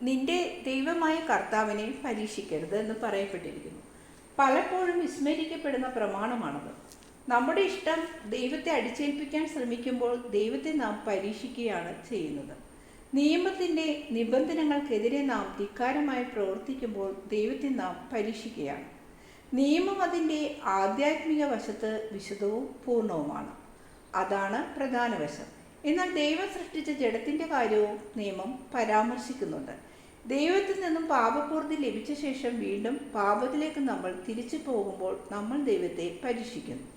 നിന്റെ ദൈവമായ കർത്താവിനെ പരീക്ഷിക്കരുത് എന്ന് പറയപ്പെട്ടിരിക്കുന്നു. പലപ്പോഴും വിസ്മരിക്കപ്പെടുന്ന പ്രമാണമാണത്. നമ്മുടെ ഇഷ്ടം ദൈവത്തെ അടിച്ചേൽപ്പിക്കാൻ ശ്രമിക്കുമ്പോൾ ദൈവത്തെ നാം പരീക്ഷിക്കുകയാണ് ചെയ്യുന്നത്. നിയമത്തിൻ്റെ നിബന്ധനകൾക്കെതിരെ നാം ധിക്കാരമായി പ്രവർത്തിക്കുമ്പോൾ ദൈവത്തെ നാം പരീക്ഷിക്കുകയാണ്. നിയമം അതിൻ്റെ ആധ്യാത്മിക വശത്ത് വിശദവും പൂർണ്ണവുമാണ്. അതാണ് പ്രധാന വശം. എന്നാൽ ദൈവം സൃഷ്ടിച്ച ജഡത്തിൻ്റെ കാര്യവും നിയമം പരാമർശിക്കുന്നുണ്ട്. ദൈവത്തിൽ നിന്നും പാപപൂർത്തി ലഭിച്ച ശേഷം വീണ്ടും പാപത്തിലേക്ക് നമ്മൾ തിരിച്ചു പോകുമ്പോൾ നമ്മൾ ദൈവത്തെ പരീക്ഷിക്കുന്നു.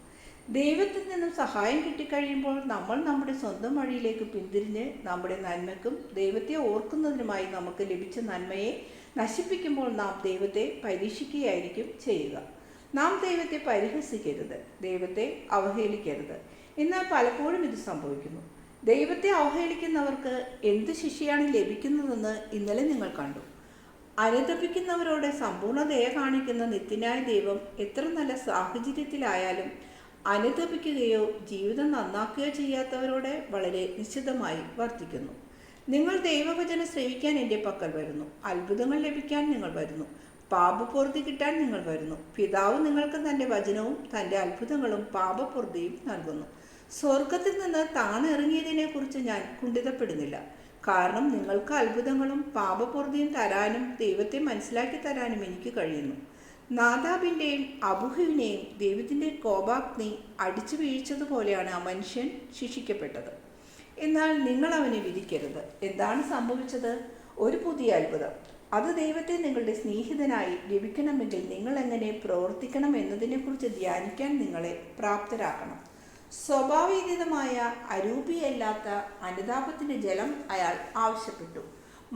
ദൈവത്തിൽ നിന്നും സഹായം കിട്ടിക്കഴിയുമ്പോൾ നമ്മൾ നമ്മുടെ സ്വന്തം വഴിയിലേക്ക് പിന്തിരിഞ്ഞ് നമ്മുടെ നന്മയ്ക്കും ദൈവത്തെ ഓർക്കുന്നതിനുമായി നമുക്ക് ലഭിച്ച നന്മയെ നശിപ്പിക്കുമ്പോൾ നാം ദൈവത്തെ പരീക്ഷിക്കുകയായിരിക്കും ചെയ്യുക. നാം ദൈവത്തെ പരിഹസിക്കരുത്, ദൈവത്തെ അവഹേളിക്കരുത്. എന്നാൽ പലപ്പോഴും ഇത് സംഭവിക്കുന്നു. ദൈവത്തെ അവഹേളിക്കുന്നവർക്ക് എന്ത് ശിക്ഷയാണ് ലഭിക്കുന്നതെന്ന് ഇന്നലെ നിങ്ങൾ കണ്ടു. അനുതപിക്കുന്നവരോട് സമ്പൂർണ്ണ ദയ കാണിക്കുന്ന നിത്യനായ ദൈവം എത്ര നല്ല സാഹചര്യത്തിലായാലും അനുതപിക്കുകയോ ജീവിതം നന്നാക്കുകയോ ചെയ്യാത്തവരോട് വളരെ നിശ്ചിതമായി വർത്തിക്കുന്നു. നിങ്ങൾ ദൈവവചനം ശ്രവിക്കാൻ എൻ്റെ പക്കൽ വരുന്നു, അത്ഭുതങ്ങൾ ലഭിക്കാൻ നിങ്ങൾ വരുന്നു, പാപപൂർത്തി കിട്ടാൻ നിങ്ങൾ വരുന്നു. പിതാവ് നിങ്ങൾക്ക് തൻ്റെ വചനവും തൻ്റെ അത്ഭുതങ്ങളും പാപപൂർത്തിയും നൽകുന്നു. സ്വർഗത്തിൽ നിന്ന് താണിറങ്ങിയതിനെക്കുറിച്ച് ഞാൻ കുണ്ഠിതപ്പെടുന്നില്ല. കാരണം നിങ്ങൾക്ക് അത്ഭുതങ്ങളും പാപപൂർത്തിയും തരാനും ദൈവത്തെ മനസ്സിലാക്കി തരാനും എനിക്ക് കഴിയുന്നു. നാദാബിൻ്റെയും അബൂഹുവിനെയും ദൈവത്തിൻ്റെ കോപാഗ്നി അടിച്ചു വീഴ്ചതുപോലെയാണ് ആ മനുഷ്യൻ ശിക്ഷിക്കപ്പെട്ടത്. എന്നാൽ നിങ്ങൾ അവനെ വിധിക്കരുത്. എന്താണ് സംഭവിച്ചത്? ഒരു പുതിയ അത്ഭുതം. അത് ദൈവത്തെ നിങ്ങളുടെ സ്നേഹിതനായി ലഭിക്കണമെങ്കിൽ നിങ്ങൾ എങ്ങനെ പ്രവർത്തിക്കണം എന്നതിനെക്കുറിച്ച് ധ്യാനിക്കാൻ നിങ്ങളെ പ്രാപ്തരാക്കണം. സ്വാഭാവികമായ അരൂപിയല്ലാത്ത അനുതാപത്തിൻ്റെ ജലം അയാൾ ആവശ്യപ്പെട്ടു.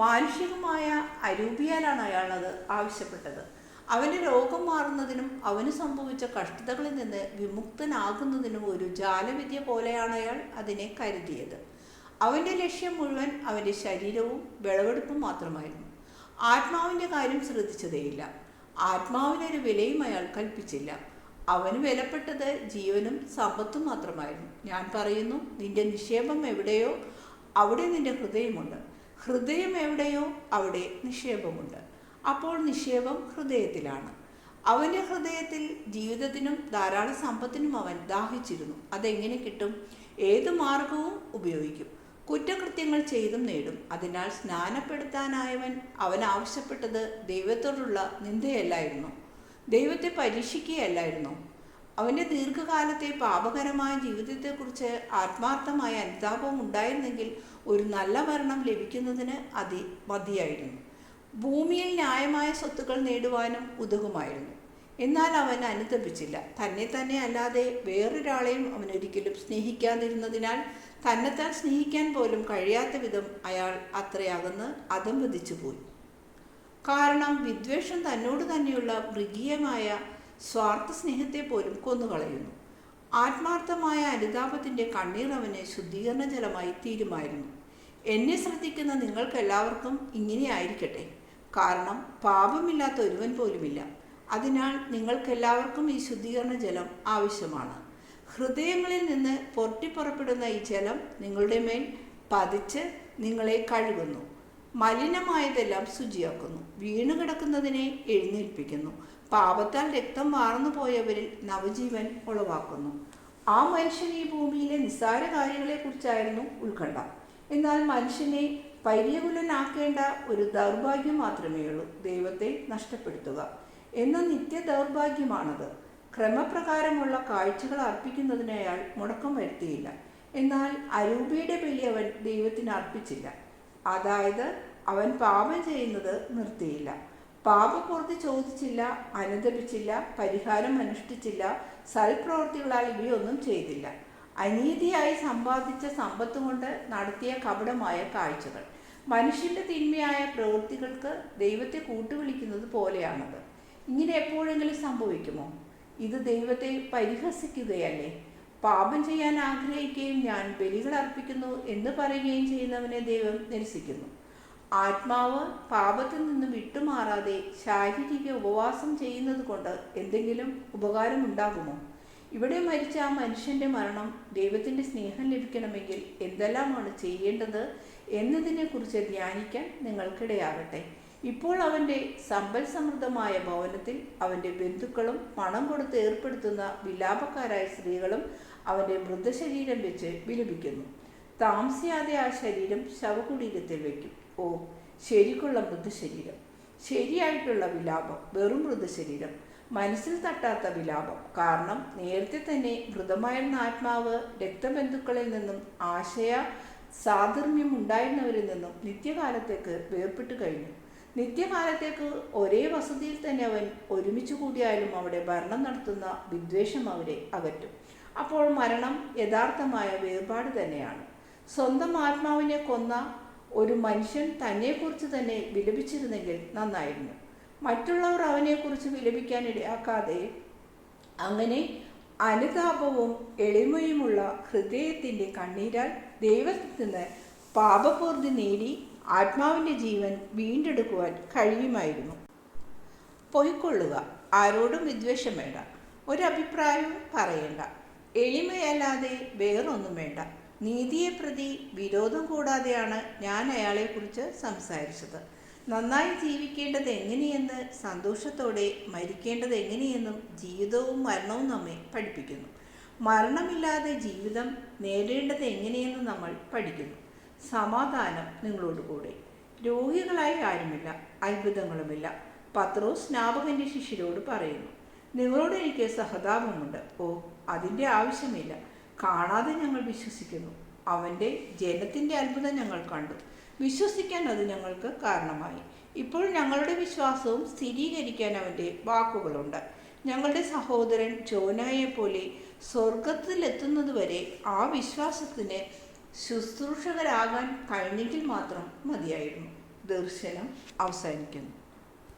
മാനുഷികമായ അരൂപിയാലാണ് അയാൾ അത് ആവശ്യപ്പെട്ടത്. അവൻ്റെ രോഗം മാറുന്നതിനും അവന് സംഭവിച്ച കഷ്ടതകളിൽ നിന്ന് വിമുക്തനാകുന്നതിനും ഒരു ജാലവിദ്യ പോലെയാണ് അയാൾ അതിനെ കരുതിയത്. അവൻ്റെ ലക്ഷ്യം മുഴുവൻ അവൻ്റെ ശരീരവും വിളവെടുപ്പും മാത്രമായിരുന്നു. ആത്മാവിൻ്റെ കാര്യം ശ്രദ്ധിച്ചതേയില്ല. ആത്മാവിനൊരു വിലയും അയാൾ കൽപ്പിച്ചില്ല. അവന് വിലപ്പെട്ടത് ജീവനും സമ്പത്തും മാത്രമായിരുന്നു. ഞാൻ പറയുന്നു, നിന്റെ നിക്ഷേപം എവിടെയോ അവിടെ നിന്റെ ഹൃദയമുണ്ട്. ഹൃദയം എവിടെയോ അവിടെ നിക്ഷേപമുണ്ട്. അപ്പോൾ നിക്ഷേപം ഹൃദയത്തിലാണ്. അവൻ്റെ ഹൃദയത്തിൽ ജീവിതത്തിനും ധാരാളം സമ്പത്തിനും അവൻ ദാഹിച്ചിരുന്നു. അതെങ്ങനെ കിട്ടും? ഏതു മാർഗവും ഉപയോഗിക്കും. കുറ്റകൃത്യങ്ങൾ ചെയ്തും നേടും. അതിനാൽ സ്നാനപ്പെടുത്താനായവൻ അവൻ ആവശ്യപ്പെട്ടത് ദൈവത്തോടുള്ള നിന്ദയല്ലായിരുന്നു, ദൈവത്തെ പരീക്ഷിക്കുകയല്ലായിരുന്നു. അവൻ്റെ ദീർഘകാലത്തെ പാപകരമായ ജീവിതത്തെക്കുറിച്ച് ആത്മാർത്ഥമായ അനുതാപം ഉണ്ടായിരുന്നെങ്കിൽ ഒരു നല്ല മരണം ലഭിക്കുന്നതിന് മതിയായിരുന്നു. ഭൂമിയിൽ ന്യായമായ സ്വത്തുക്കൾ നേടുവാനും ഉതകുമായിരുന്നു. എന്നാൽ അവൻ അനുതപിച്ചില്ല. തന്നെ അല്ലാതെ വേറൊരാളെയും അവൻ ഒരിക്കലും സ്നേഹിക്കാതിരുന്നതിനാൽ തന്നെത്താൻ സ്നേഹിക്കാൻ പോലും കഴിയാത്ത വിധം അയാൾ അത്രയകന്ന് അധംപതിച്ചു പോയി. കാരണം വിദ്വേഷം തന്നോട് തന്നെയുള്ള മൃഗീയമായ സ്വാർത്ഥ സ്നേഹത്തെ പോലും കൊന്നുകളയുന്നു. ആത്മാർത്ഥമായ അനുതാപത്തിൻ്റെ കണ്ണീർ അവന് ശുദ്ധീകരണ ജലമായി തീരുമായിരുന്നു. എന്നെ ശ്രദ്ധിക്കുന്ന നിങ്ങൾക്കെല്ലാവർക്കും ഇങ്ങനെ ആയിരിക്കട്ടെ. കാരണം പാപമില്ലാത്ത ഒരുവൻ പോലുമില്ല. അതിനാൽ നിങ്ങൾക്കെല്ലാവർക്കും ഈ ശുദ്ധീകരണ ജലം ആവശ്യമാണ്. ഹൃദയങ്ങളിൽ നിന്ന് പൊട്ടിപ്പുറപ്പെടുന്ന ഈ ജലം നിങ്ങളുടെ മേൽ പതിച്ച് നിങ്ങളെ കഴുകുന്നു, മലിനമായതെല്ലാം ശുചിയാക്കുന്നു, വീണുകിടക്കുന്നതിനെ എഴുന്നേൽപ്പിക്കുന്നു, പാപത്താൽ രക്തം വാർന്നു പോയവരിൽ നവജീവൻ ഉളവാക്കുന്നു. ആ മനുഷ്യൻ ഈ ഭൂമിയിലെ നിസ്സാര കാര്യങ്ങളെക്കുറിച്ചായിരുന്നു ഉത്കണ്ഠ. എന്നാൽ മനുഷ്യനെ പര്യകുലനാക്കേണ്ട ഒരു ദൗർഭാഗ്യം മാത്രമേ ഉള്ളൂ, ദൈവത്തെ നഷ്ടപ്പെടുത്തുക എന്ന നിത്യ ദൗർഭാഗ്യമാണത്. ക്രമപ്രകാരമുള്ള കാഴ്ചകൾ അർപ്പിക്കുന്നതിന് അയാൾ മുടക്കം വരുത്തിയില്ല. എന്നാൽ അരൂപിയുടെ ബലി അവൻ ദൈവത്തിന് അർപ്പിച്ചില്ല. അതായത് അവൻ പാപം ചെയ്യുന്നത് നിർത്തിയില്ല, പാപപൂർത്തി ചോദിച്ചില്ല, അനുതപിച്ചില്ല, പരിഹാരം അനുഷ്ഠിച്ചില്ല, സൽപ്രവൃത്തികളാൽ ഇവയൊന്നും ചെയ്തില്ല. അനീതിയായി സമ്പാദിച്ച സമ്പത്ത് കൊണ്ട് നടത്തിയ കപടമായ കാഴ്ചകൾ, മനുഷ്യൻ്റെ തിന്മയായ പ്രവൃത്തികൾക്ക് ദൈവത്തെ കൂട്ടുവിളിക്കുന്നത് പോലെയാണത്. ഇങ്ങനെ എപ്പോഴെങ്കിലും സംഭവിക്കുമോ? ഇത് ദൈവത്തെ പരിഹസിക്കുകയല്ലേ? പാപം ചെയ്യാൻ ആഗ്രഹിക്കുകയും ഞാൻ ബലികൾ അർപ്പിക്കുന്നു എന്ന് പറയുകയും ചെയ്യുന്നവനെ ദൈവം നിരസിക്കുന്നു. ആത്മാവ് പാപത്തിൽ നിന്ന് വിട്ടുമാറാതെ ശാരീരിക ഉപവാസം ചെയ്യുന്നത് കൊണ്ട് എന്തെങ്കിലും ഉപകാരമുണ്ടാകുമോ? ഇവിടെ മരിച്ച ആ മനുഷ്യൻ്റെ മരണം ദൈവത്തിൻ്റെ സ്നേഹം ലഭിക്കണമെങ്കിൽ എന്തെല്ലാമാണ് ചെയ്യേണ്ടത് എന്നതിനെക്കുറിച്ച് ധ്യാനിക്കാൻ നിങ്ങൾക്കിടയാകട്ടെ. ഇപ്പോൾ അവൻ്റെ സമ്പൽ സമൃദ്ധമായ ഭവനത്തിൽ അവൻ്റെ ബന്ധുക്കളും പണം കൊടുത്ത് ഏർപ്പെടുത്തുന്ന വിലാപക്കാരായ സ്ത്രീകളും അവൻ്റെ മൃതശരീരം വെച്ച് വിലപിക്കുന്നു. താമസിയാതെ ആ ശരീരം ശവകുടീരത്തിൽ വയ്ക്കും. ഓ, ശരിക്കുള്ള മൃതശരീരം, ശരിയായിട്ടുള്ള വിലാപം, വെറും മൃതശരീരം, മനസ്സിൽ തട്ടാത്ത വിലാപം. കാരണം നേരത്തെ തന്നെ മൃതമായിരുന്ന ആത്മാവ് രക്തബന്ധുക്കളിൽ നിന്നും ആശയ സാധർമ്മ്യം ഉണ്ടായിരുന്നവരിൽ നിന്നും നിത്യകാലത്തേക്ക് വേർപെട്ടു കഴിഞ്ഞു. നിത്യകാലത്തേക്ക് ഒരേ വസതിയിൽ തന്നെ അവൻ ഒരുമിച്ച് കൂടിയാലും അവിടെ ഭരണം നടത്തുന്ന വിദ്വേഷം അവരെ അകറ്റും. അപ്പോൾ മരണം യഥാർത്ഥമായ വേർപാട് തന്നെയാണ്. സ്വന്തം ആത്മാവിനെ കൊന്ന ഒരു മനുഷ്യൻ തന്നെക്കുറിച്ച് തന്നെ വിലപിച്ചിരുന്നെങ്കിൽ നന്നായിരുന്നു. മറ്റുള്ളവർ അവനെക്കുറിച്ച് വിലപിക്കാൻ ഇടയാക്കാതെ അങ്ങനെ അനുതാപവും എളിമയുമുള്ള ഹൃദയത്തിൻ്റെ കണ്ണീരാൽ ദൈവത്തിൽ നിന്ന് പാപപൂർത്തി നേടി ആത്മാവിൻ്റെ ജീവൻ വീണ്ടെടുക്കുവാൻ കഴിയുമായിരുന്നു. പൊയ്ക്കൊള്ളുക, ആരോടും വിദ്വേഷം വേണ്ട, ഒരഭിപ്രായവും പറയേണ്ട, എളിമയല്ലാതെ വേറൊന്നും വേണ്ട. നീതിയെ പ്രതി വിരോധം കൂടാതെയാണ് ഞാൻ അയാളെക്കുറിച്ച് സംസാരിച്ചത്. നന്നായി ജീവിക്കേണ്ടത് എങ്ങനെയെന്ന്, സന്തോഷത്തോടെ മരിക്കേണ്ടത് എങ്ങനെയെന്നും ജീവിതവും മരണവും നമ്മെ പഠിപ്പിക്കുന്നു. മരണമില്ലാതെ ജീവിതം നേടേണ്ടത് എങ്ങനെയെന്ന് നമ്മൾ പഠിക്കുന്നു. സമാധാനം നിങ്ങളോടുകൂടെ. രോഗികളായി ആരുമില്ല, അത്ഭുതങ്ങളുമില്ല. പത്രോസ് സ്നാപകൻ്റെ ശിഷ്യരോട് പറയുന്നു, നിങ്ങളോട് എനിക്ക് സഹതാപമുണ്ട്. ഓ, അതിൻ്റെ ആവശ്യമില്ല. കാണാതെ ഞങ്ങൾ വിശ്വസിക്കുന്നു. അവൻ്റെ ജനത്തിൻ്റെ അത്ഭുതം ഞങ്ങൾ കണ്ടു, വിശ്വസിക്കാൻ അത് ഞങ്ങൾക്ക് കാരണമായി. ഇപ്പോൾ ഞങ്ങളുടെ വിശ്വാസവും സ്ഥിരീകരിക്കാൻ അവൻ്റെ വാക്കുകളുണ്ട്. ഞങ്ങളുടെ സഹോദരൻ ജോനായെപ്പോലെ സ്വർഗത്തിലെത്തുന്നതുവരെ ആ വിശ്വാസത്തിന് ശുശ്രൂഷകരാകാൻ കഴിഞ്ഞെങ്കിൽ മാത്രം മതിയായിരുന്നു. ദർശനം അവസാനിക്കുന്നു.